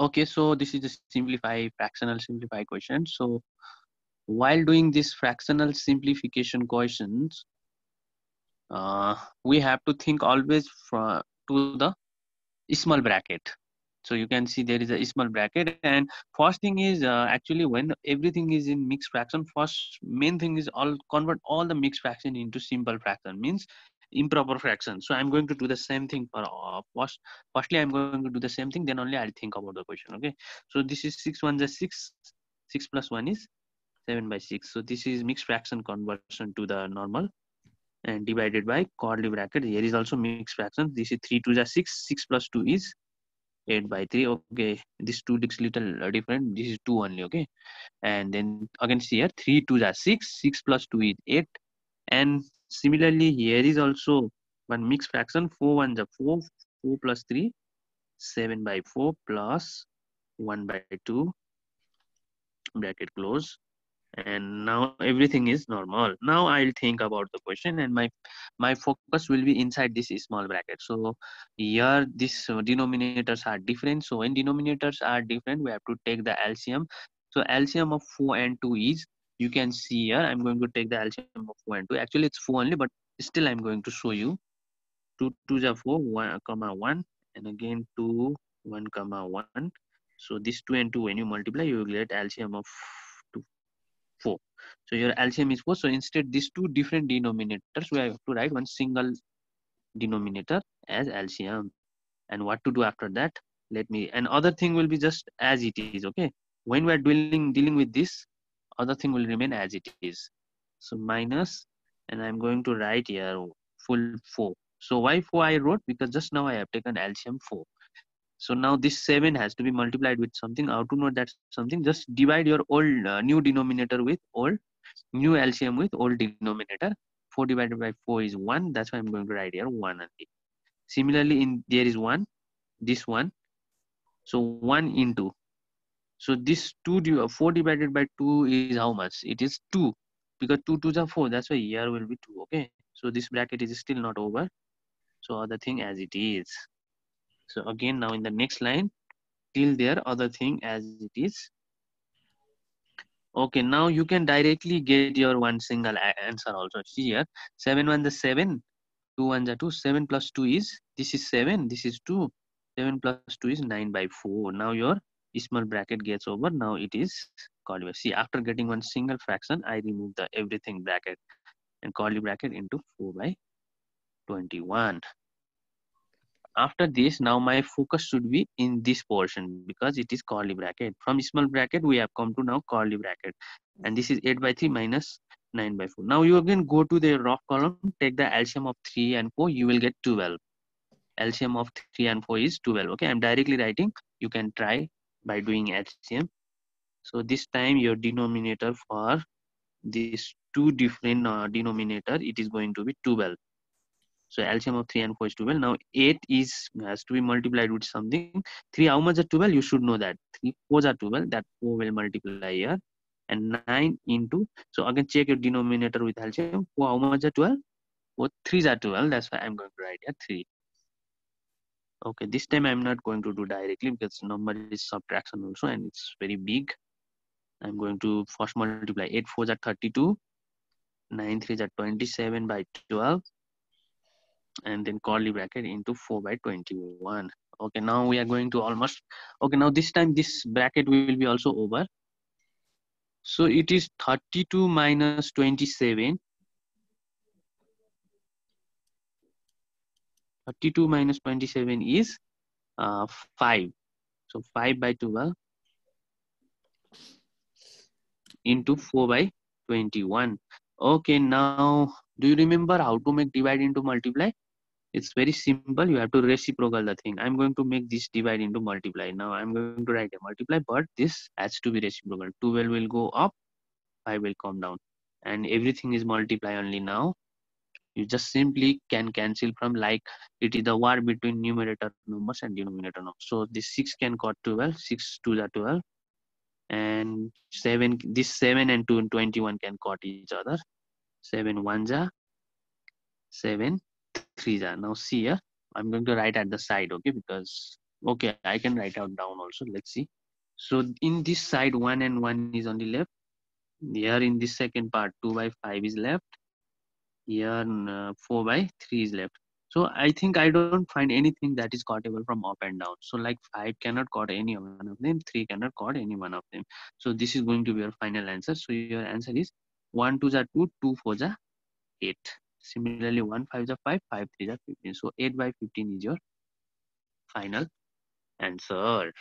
Okay, so this is a fractional simplify question. So while doing this fractional simplification questions, we have to think always to the small bracket. So you can see there is a small bracket, and first thing is actually when everything is in mixed fraction, first main thing is all convert all the mixed fraction into simple fraction, means improper fraction. So I'm going to do the same thing for firstly I'm going to do the same thing, then only I'll think about the question. Okay, so this is 6 1 is 6, 6 plus 1 is 7/6. So this is mixed fraction conversion to the normal, and divided by curly bracket. Here is also mixed fraction. This is 3 2 is 6, 6 plus 2 is 8/3. Okay, this 2 looks little different. This is 2 only. Okay, and then again see here 3 2 is 6, 6 plus 2 is 8. And similarly here is also one mixed fraction. 4 1 is 4, 4 plus 3, 7/4 plus 1/2, bracket close. And now everything is normal. Now I'll think about the question, and my focus will be inside this small bracket. So here this denominators are different. So when denominators are different, we have to take the LCM. So LCM of 4 and 2 is, you can see here I'm going to take the LCM of 4 and 2. Actually it's 4 only, but still I'm going to show you. 2 2 is 4, 1 comma 1, and again 2 1 comma 1. So this 2 and 2, when you multiply, you will get LCM of 2 4. So your LCM is 4. So instead these two different denominators, we have to write one single denominator as LCM. And what to do after that? Let me, and other thing will be just as it is. Okay, when we are dealing with this, other thing will remain as it is. So minus, and I'm going to write here full 4. So why 4 I wrote? Because just now I have taken LCM 4. So now this 7 has to be multiplied with something. How to know that something? Just divide your old new denominator with old, new LCM with old denominator. 4 divided by 4 is 1. That's why I'm going to write here 1 only. Similarly, in there is 1, this one. So 1 into. So this 4 divided by 2 is how much? It is 2, because 2 2s are 4. That's why here will be 2. Okay. So this bracket is still not over. So other thing as it is. So again, now in the next line, till there, other thing as it is. Okay, now you can directly get your one single answer also. See here, 7 1 the 7, 2 1 the 2, 7 plus 2 is, this is 7, this is 2, 7 plus 2 is 9/4. Now your small bracket gets over. Now it is curly. See, after getting one single fraction, I remove the everything bracket and curly bracket into 4/21. After this, now my focus should be in this portion, because it is curly bracket. From small bracket we have come to now curly bracket, and this is 8/3 minus 9/4. Now you again go to the rough column, take the LCM of 3 and 4, you will get 12. LCM of 3 and 4 is 12. Okay, I'm directly writing. You can try by doing LCM. So this time your denominator for these two different denominator, it is going to be 12. So LCM of 3 and 4 is 12. Now 8 has to be multiplied with something. 3, how much are 12? You should know that. 3 4s are 12. That 4 will multiply here. And 9 into, so again check your denominator with LCM. 4, how much are 12? 4 3s are 12. That's why I'm going to write here 3. Okay, this time I'm not going to do directly because number is subtraction also and it's very big. I'm going to first multiply. 8 4s are 32. 9 3s are 27/12. And then curly bracket into 4/21. Okay, now we are going to almost, okay, now this time this bracket will be also over. So it is 32 minus 27. 32 minus 27 is 5. So 5/12 into 4/21. Okay, now do you remember how to make divide into multiply? It's very simple. You have to reciprocal the thing. I'm going to make this divide into multiply. Now I'm going to write a multiply, but this has to be reciprocal. 12 will go up, 5 will come down, and everything is multiply only now. You just simply can cancel from, like it is the war between numerator numbers and denominator numbers. So this 6 can cut 12, 6 2s are 12, and 7, this 7 and 2 and 21 can cut each other. 7 1s are 7 3s are. Now see here, I'm going to write at the side, okay, because Okay, I can write out down also. Let's see. So in this side, 1 and 1 is on the left. Here in this second part, 2 by 5 is left. Here 4 by 3 is left. So I think I don't find anything that is quotable from up and down. So like 5 cannot quote any one of them, 3 cannot quote any one of them. So this is going to be your final answer. So your answer is 1 2 are 2, 2 4 are 8. Similarly, 1 5 are 5, 5 3 are 15. So 8 by 15 is your final answer.